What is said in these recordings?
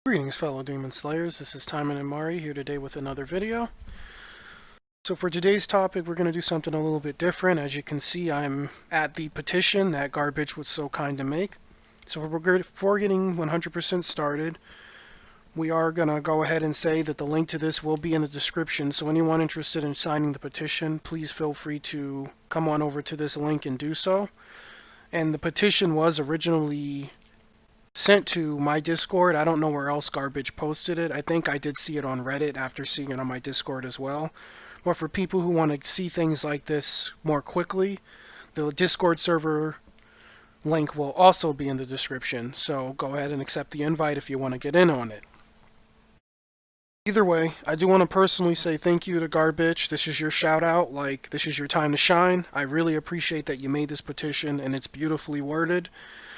Greetings, fellow Demon Slayers. This is Taimanin and Mari here today with another video. So for today's topic, we're going to do something a little bit different. As you can see, I'm at the petition that Garbage was so kind to make. So before getting 100% started, we are going to go ahead and say that the link to this will be in the description. So anyone interested in signing the petition, please feel free to come on over to this link and do so. And the petition was originally sent to my Discord. I don't know where else Garbage posted it. I think I did see it on Reddit after seeing it on my Discord as well. But for people who want to see things like this more quickly, the Discord server link will also be in the description. So go ahead and accept the invite if you want to get in on it. Either way, I do want to personally say thank you to Garbage. This is your shout out, like this is your time to shine. I really appreciate that you made this petition and it's beautifully worded.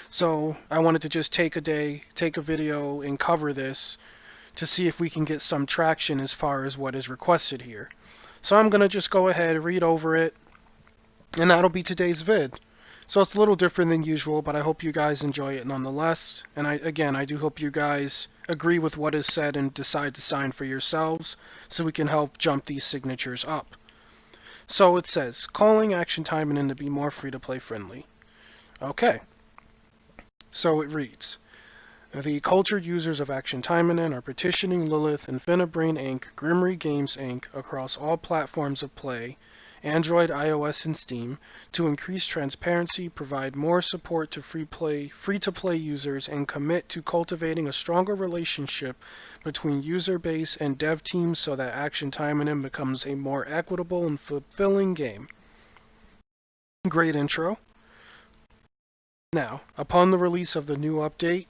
So I wanted to just take a video and cover this to see if we can get some traction as far as what is requested here. So I'm going to just go ahead, read over it, and that'll be today's vid. So it's a little different than usual, but I hope you guys enjoy it nonetheless. And I do hope you guys agree with what is said and decide to sign for yourselves so we can help jump these signatures up. So it says, calling Action Taimanin to be more free-to-play friendly. Okay. So it reads, the cultured users of Action Taimanin are petitioning Lilith, Infinibrain Inc., Grimmery Games Inc. across all platforms of play, Android, iOS, and Steam, to increase transparency, provide more support to free-to-play users, and commit to cultivating a stronger relationship between user base and dev teams so that Action Taimanin becomes a more equitable and fulfilling game. Great intro. Now, upon the release of the new update,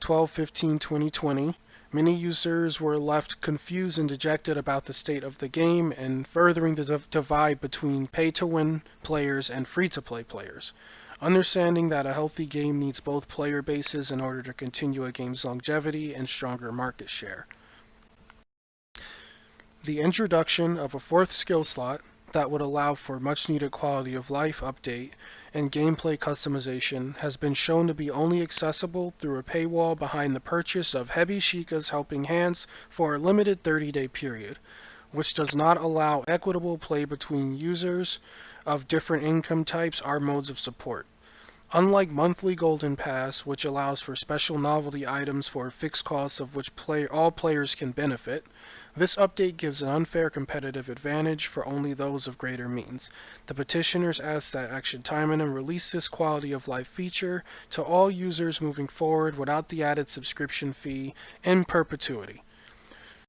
12/15/2020, many users were left confused and dejected about the state of the game and furthering the divide between pay-to-win players and free-to-play players. Understanding that a healthy game needs both player bases in order to continue a game's longevity and stronger market share. The introduction of a fourth skill slot that would allow for much-needed quality of life update and gameplay customization has been shown to be only accessible through a paywall behind the purchase of Heavy Sheikah's Helping Hands for a limited 30-day period, which does not allow equitable play between users of different income types or modes of support. Unlike monthly Golden Pass, which allows for special novelty items for fixed costs of which all players can benefit, this update gives an unfair competitive advantage for only those of greater means. The petitioners ask that Action Taimanin release this quality of life feature to all users moving forward without the added subscription fee in perpetuity.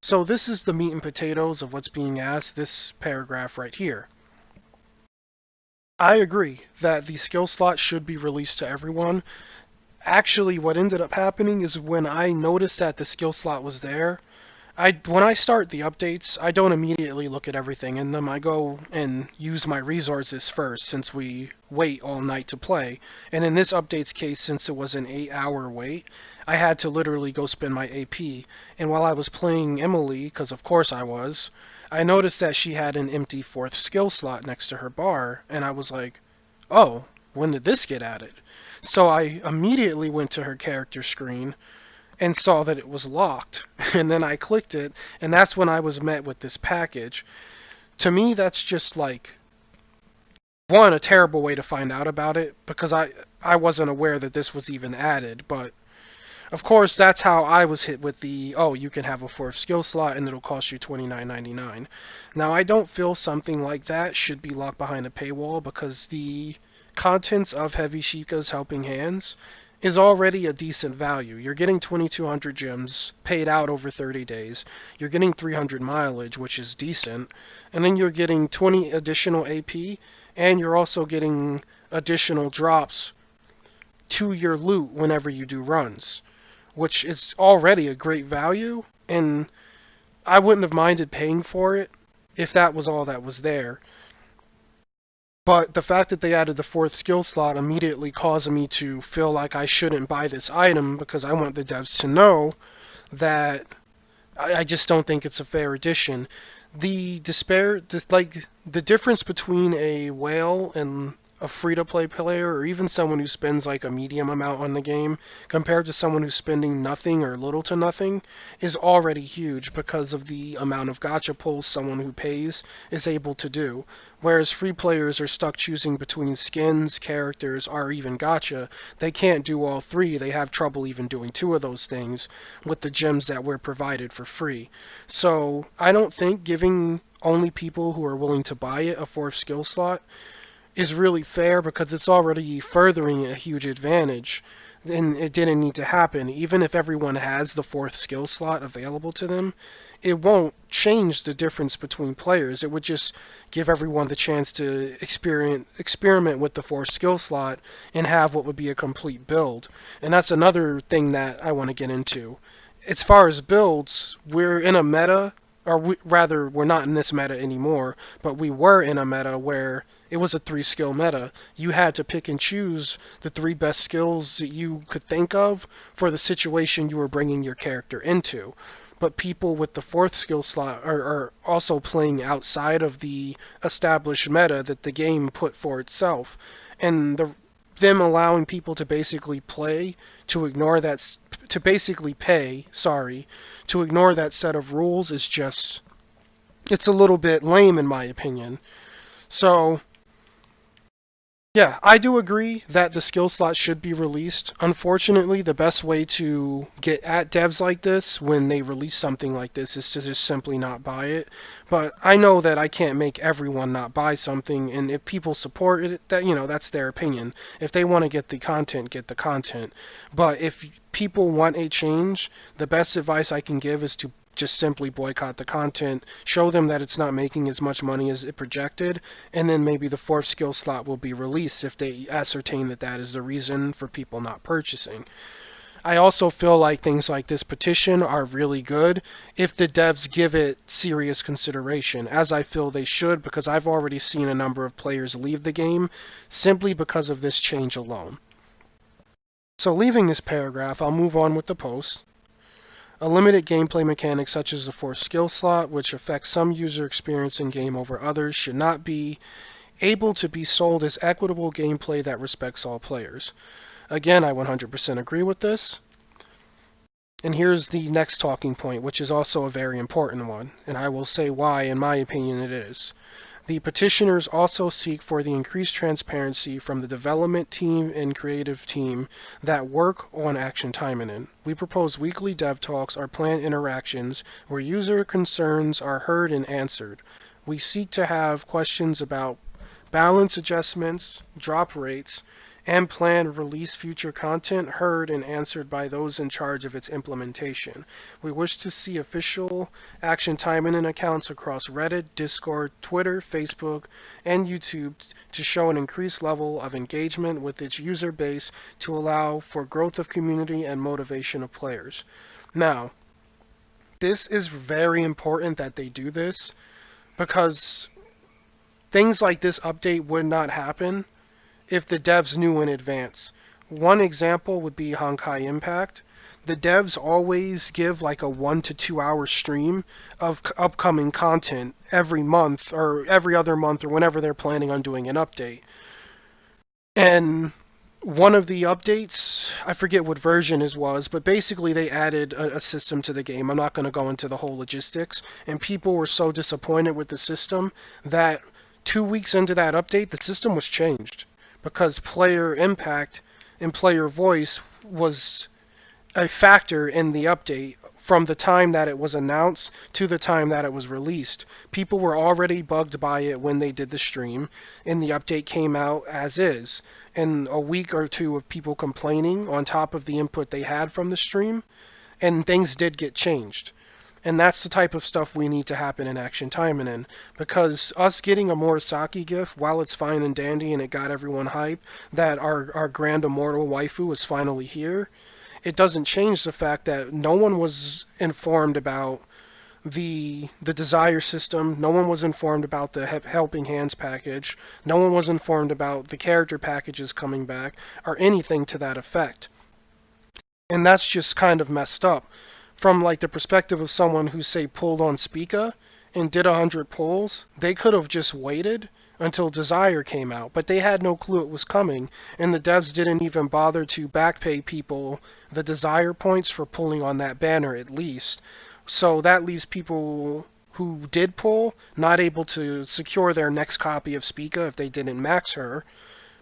So this is the meat and potatoes of what's being asked, this paragraph right here. I agree that the skill slot should be released to everyone. Actually, what ended up happening is when I noticed that the skill slot was there, when I start the updates, I don't immediately look at everything in them. I go and use my resources first since we wait all night to play. And in this update's case, since it was an 8-hour wait, I had to literally go spend my AP. And while I was playing Emily, because of course I was, I noticed that she had an empty fourth skill slot next to her bar, and I was like, oh, when did this get added? So I immediately went to her character screen and saw that it was locked, and then I clicked it, and that's when I was met with this package. To me, that's just like, one, a terrible way to find out about it, because I wasn't aware that this was even added, but of course, that's how I was hit with the, oh, you can have a fourth skill slot and it'll cost you $29.99. Now, I don't feel something like that should be locked behind a paywall because the contents of Heavy Sheikah's Helping Hands is already a decent value. You're getting 2,200 gems paid out over 30 days. You're getting 300 mileage, which is decent. And then you're getting 20 additional AP, and you're also getting additional drops to your loot whenever you do runs, which is already a great value, and I wouldn't have minded paying for it if that was all that was there. But the fact that they added the fourth skill slot immediately caused me to feel like I shouldn't buy this item because I want the devs to know that I just don't think it's a fair addition. The difference between a whale and a free-to-play player, or even someone who spends like a medium amount on the game, compared to someone who's spending nothing or little to nothing, is already huge because of the amount of gacha pulls someone who pays is able to do. Whereas free players are stuck choosing between skins, characters, or even gacha. They can't do all three. They have trouble even doing two of those things with the gems that we're provided for free. So I don't think giving only people who are willing to buy it a fourth skill slot is really fair, because it's already furthering a huge advantage, and it didn't need to happen. Even if everyone has the fourth skill slot available to them, it won't change the difference between players. It would just give everyone the chance to experiment with the fourth skill slot and have what would be a complete build. And that's another thing that I want to get into. As far as builds, we're in a meta, or rather, we're not in this meta anymore, but we were in a meta where it was a 3-skill meta. You had to pick and choose the 3 best skills that you could think of for the situation you were bringing your character into. But people with the 4th skill slot are also playing outside of the established meta that the game put for itself. And them allowing people to basically play, to ignore that, to basically pay, to ignore that set of rules is just, it's a little bit lame in my opinion. So, yeah, I do agree that the skill slot should be released. Unfortunately, the best way to get at devs like this when they release something like this is to just simply not buy it. But I know that I can't make everyone not buy something, and if people support it, that, you know, that's their opinion. If they want to get the content, get the content. But if people want a change, the best advice I can give is to just simply boycott the content, show them that it's not making as much money as it projected, and then maybe the 4th skill slot will be released if they ascertain that that is the reason for people not purchasing. I also feel like things like this petition are really good if the devs give it serious consideration, as I feel they should, because I've already seen a number of players leave the game simply because of this change alone. So leaving this paragraph, I'll move on with the post. A limited gameplay mechanic such as the 4th skill slot, which affects some user experience in game over others, should not be able to be sold as equitable gameplay that respects all players. Again, I 100% agree with this. And here's the next talking point, which is also a very important one, and I will say why, in my opinion, it is. The petitioners also seek for the increased transparency from the development team and creative team that work on Action Taimanin. We propose weekly dev talks or planned interactions where user concerns are heard and answered. We seek to have questions about balance adjustments, drop rates, and planned release future content heard and answered by those in charge of its implementation. We wish to see official Action Taimanin accounts across Reddit, Discord, Twitter, Facebook, and YouTube to show an increased level of engagement with its user base to allow for growth of community and motivation of players. Now, this is very important that they do this, because things like this update would not happen if the devs knew in advance. One example would be Honkai Impact. The devs always give like a 1 to 2 hour stream of upcoming content every month or every other month or whenever they're planning on doing an update. And one of the updates, I forget what version it was, but basically they added a system to the game. I'm not going to go into the whole logistics. And people were so disappointed with the system that 2 weeks into that update, the system was changed, because player impact and player voice was a factor in the update from the time that it was announced to the time that it was released. People were already bugged by it when they did the stream, and the update came out as is. And a week or two of people complaining on top of the input they had from the stream, and things did get changed. And that's the type of stuff we need to happen in Action Taimanin, because us getting a Murasaki gift, while it's fine and dandy and it got everyone hype that our grand immortal waifu is finally here, it doesn't change the fact that no one was informed about the desire system, no one was informed about the helping hands package, no one was informed about the character packages coming back, or anything to that effect. And that's just kind of messed up. From like the perspective of someone who, say, pulled on Spica and did 100 pulls, they could have just waited until Desire came out, but they had no clue it was coming, and the devs didn't even bother to backpay people the Desire points for pulling on that banner at least. So that leaves people who did pull not able to secure their next copy of Spica if they didn't max her,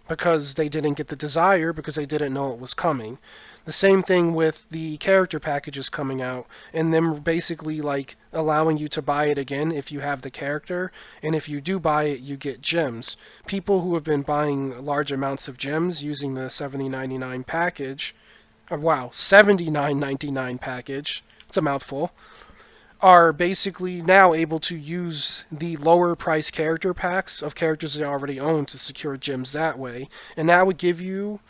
because they didn't get the Desire because they didn't know it was coming. The same thing with the character packages coming out and them basically like allowing you to buy it again if you have the character, and if you do buy it you get gems. People who have been buying large amounts of gems using the $70.99 package, $79.99 package, it's a mouthful, are basically now able to use the lower price character packs of characters they already own to secure gems that way. And that would give you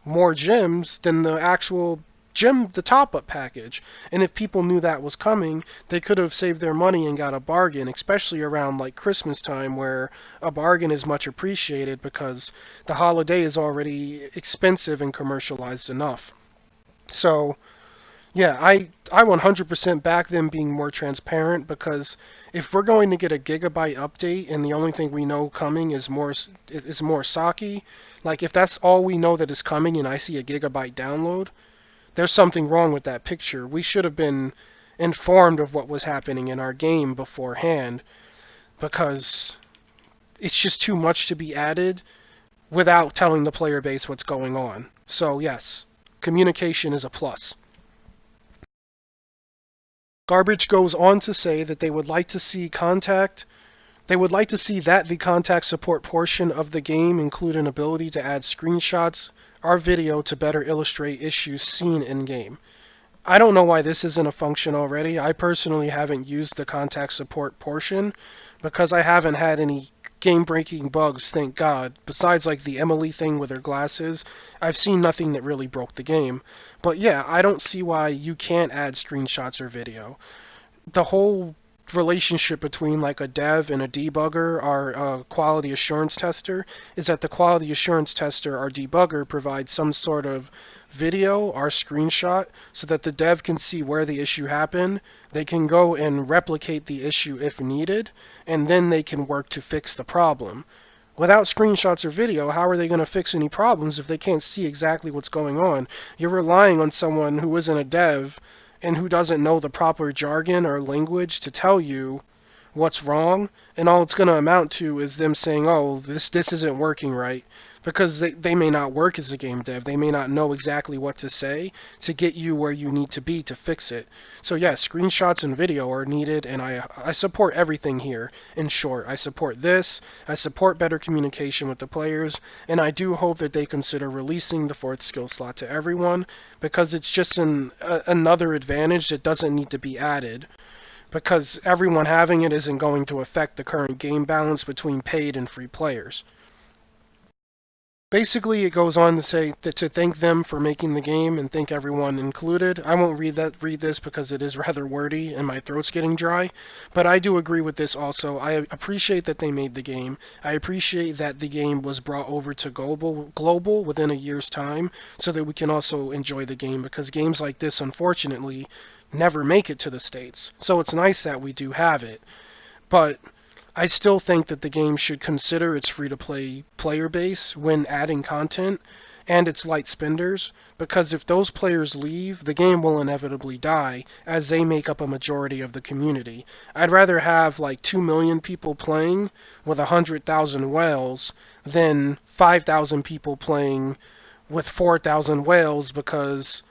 more gems than the actual the top-up package. And if people knew that was coming, they could have saved their money and got a bargain, especially around like Christmas time, where a bargain is much appreciated because the holiday is already expensive and commercialized enough. So yeah, I 100% back them being more transparent, because if we're going to get a gigabyte update and the only thing we know coming is more Saki, like if that's all we know that is coming and I see a gigabyte download, there's something wrong with that picture. We should have been informed of what was happening in our game beforehand, because it's just too much to be added without telling the player base what's going on. So yes, communication is a plus. Garbage goes on to say that they would like to see that the contact support portion of the game include an ability to add screenshots or video to better illustrate issues seen in-game. I don't know why this isn't a function already. I personally haven't used the contact support portion because I haven't had any game-breaking bugs, thank God. Besides like the Emily thing with her glasses, I've seen nothing that really broke the game. But yeah, I don't see why you can't add screenshots or video. The whole relationship between like a dev and a debugger or a quality assurance tester is that the quality assurance tester or debugger provides some sort of video or screenshot so that the dev can see where the issue happened. They can go and replicate the issue if needed, and then they can work to fix the problem. Without screenshots or video, how are they going to fix any problems if they can't see exactly what's going on? You're relying on someone who isn't a dev and who doesn't know the proper jargon or language to tell you what's wrong, and all it's going to amount to is them saying, oh, this isn't working right, because they may not work as a game dev. They may not know exactly what to say to get you where you need to be to fix it. So yes, screenshots and video are needed, and I support everything here. In short, I support this, I support better communication with the players, and I do hope that they consider releasing the 4th skill slot to everyone, because it's just another advantage that doesn't need to be added, because everyone having it isn't going to affect the current game balance between paid and free players. Basically, it goes on to say to thank them for making the game and thank everyone included. I won't read this because it is rather wordy and my throat's getting dry, but I do agree with this also. I appreciate that they made the game. I appreciate that the game was brought over to global within a year's time so that we can also enjoy the game, because games like this, unfortunately, never make it to the States. So it's nice that we do have it. But I still think that the game should consider its free-to-play player base when adding content, and its light spenders, because if those players leave, the game will inevitably die, as they make up a majority of the community. I'd rather have like 2 million people playing with 100,000 whales than 5,000 people playing with 4,000 whales, because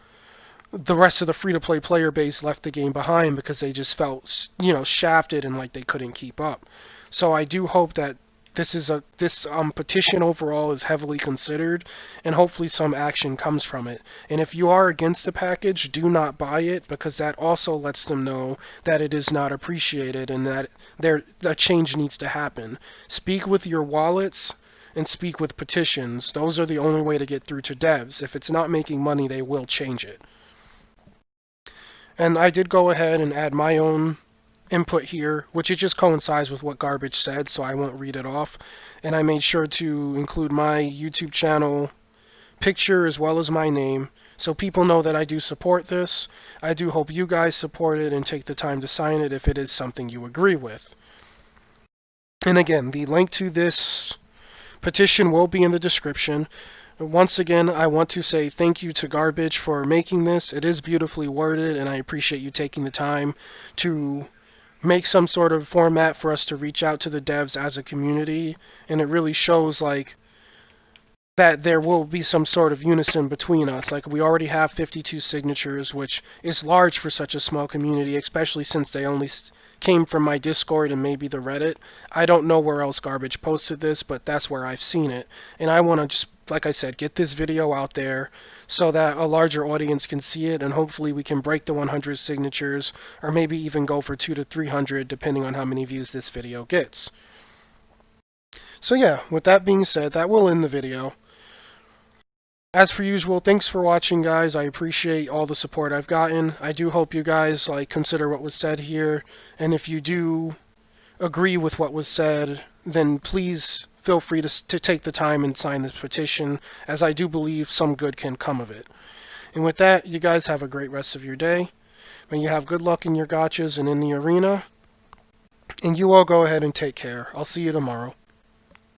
the rest of the free-to-play player base left the game behind because they just felt, shafted and like they couldn't keep up. So I do hope that this petition overall is heavily considered, and hopefully some action comes from it. And if you are against the package, do not buy it, because that also lets them know that it is not appreciated and that a change needs to happen. Speak with your wallets and speak with petitions. Those are the only way to get through to devs. If it's not making money, they will change it. And I did go ahead and add my own input here, which it just coincides with what Garbage said, so I won't read it off. And I made sure to include my YouTube channel picture as well as my name, so people know that I do support this. I do hope you guys support it and take the time to sign it if it is something you agree with. And again, the link to this petition will be in the description. Once again, I want to say thank you to Garbage for making this. It is beautifully worded, and I appreciate you taking the time to make some sort of format for us to reach out to the devs as a community. And it really shows like that there will be some sort of unison between us. Like, we already have 52 signatures, which is large for such a small community, especially since they only came from my Discord and maybe the Reddit. I don't know where else Garbage posted this, but that's where I've seen it. And I want to just, like I said, get this video out there so that a larger audience can see it, and hopefully we can break the 100 signatures, or maybe even go for 200 to 300, depending on how many views this video gets. So yeah, with that being said, that will end the video. As for usual, thanks for watching, guys. I appreciate all the support I've gotten. I do hope you guys consider what was said here, and if you do agree with what was said, then please feel free to take the time and sign this petition, as I do believe some good can come of it. And with that, you guys have a great rest of your day. May you have good luck in your gotchas and in the arena. And you all go ahead and take care. I'll see you tomorrow.